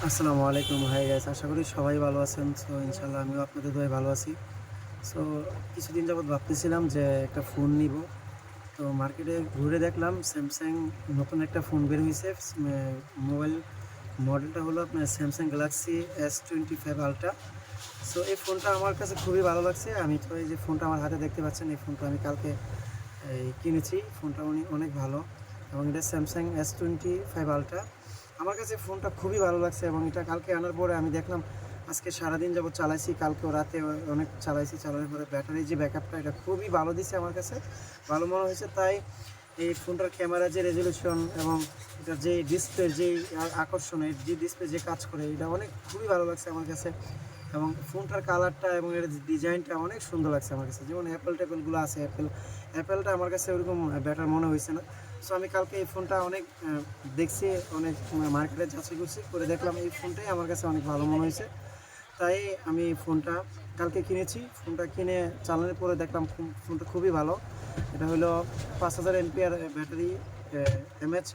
আসসালামু আলাইকুম। Hi guys, আশা করি সবাই ভালো আছেন। সো ইনশাল্লাহ আমিও আপনাদের দোয়ায় ভালো আছি। সো কিছুদিন যাবৎ ভাবতেছিলাম যে একটা ফোন নিব। তো মার্কেটে ঘুরে দেখলাম স্যামসাং নতুন একটা ফোন বের হয়েছে। মোবাইল মডেলটা হলো আপনার Samsung Galaxy S25 ultra. So এই ফোনটা আমার কাছে খুবই ভালো লাগছে। আমি তো এই যে ফোনটা আমার হাতে দেখতে পাচ্ছেন, এই ফোনটা আমি কালকে কিনেছি। ফোনটা অনেক ভালো এবং এটা স্যামসাং S25 আলট্রা। আমার কাছে ফোনটা খুবই ভালো লাগছে এবং এটা কালকে আনার পরে আমি দেখলাম আজকে সারাদিন যাবত চালাইছি, কালকেও রাতে অনেক চালাইছি। চালানোর পরে ব্যাটারি যে ব্যাকআপটা এটা খুবই ভালো দিছে, আমার কাছে ভালো মনে হয়েছে। তাই এই ফোনটার ক্যামেরা যে রেজলিউশন এবং এটার যে ডিসপ্লে যে আকর্ষণের যে ডিসপ্লে যে কাজ করে, এটা খুবই ভালো লাগছে আমার কাছে। এবং ফোনটার কালারটা এবং এর ডিজাইনটা অনেক সুন্দর লাগছে আমার কাছে। যেমন টেপলগুলো আছে, অ্যাপেলটা আমার কাছে ওরকম বেটার মনে হয়েছে না। সো আমি কালকে এই ফোনটা অনেক দেখছি, অনেক মার্কেটে যাচাই করছি, করে দেখলাম এই ফোনটাই আমার কাছে অনেক ভালো মনে হয়েছে। তাই আমি ফোনটা কালকে কিনেছি। ফোনটা কিনে চালানোর পরে দেখলাম ফোনটা খুবই ভালো। এটা হলো 5000 এমপিআর ব্যাটারি এমএচ।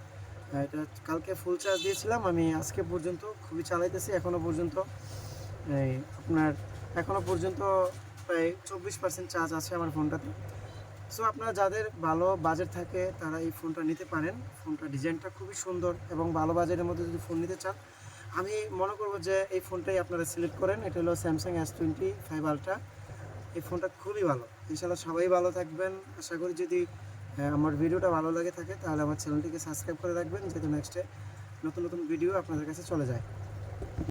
এটা কালকে ফুল চার্জ দিয়েছিলাম আমি, আজকে পর্যন্ত খুবই চালাইতেছি। এই আপনার এখনও পর্যন্ত প্রায় 24% চার্জ আছে আমার ফোনটাতে। সো আপনারা যাদের ভালো বাজেট থাকে তারা এই ফোনটা নিতে পারেন। ফোনটা ডিজাইনটা খুবই সুন্দর এবং ভালো বাজেটের মধ্যে যদি ফোন নিতে চান, আমি মনে করব যে এই ফোনটাই আপনারা সিলেক্ট করেন। এটা হলো স্যামসাং S25 আলট্রা। এই ফোনটা খুবই ভালো। ইনশাআল্লাহ সবাই ভালো থাকবেন। আশা করি যদি আমার ভিডিওটা ভালো লাগে থাকে তাহলে আমার চ্যানেলটিকে সাবস্ক্রাইব করে রাখবেন, যাতে নেক্সটে নতুন নতুন ভিডিও আপনাদের কাছে চলে যায়।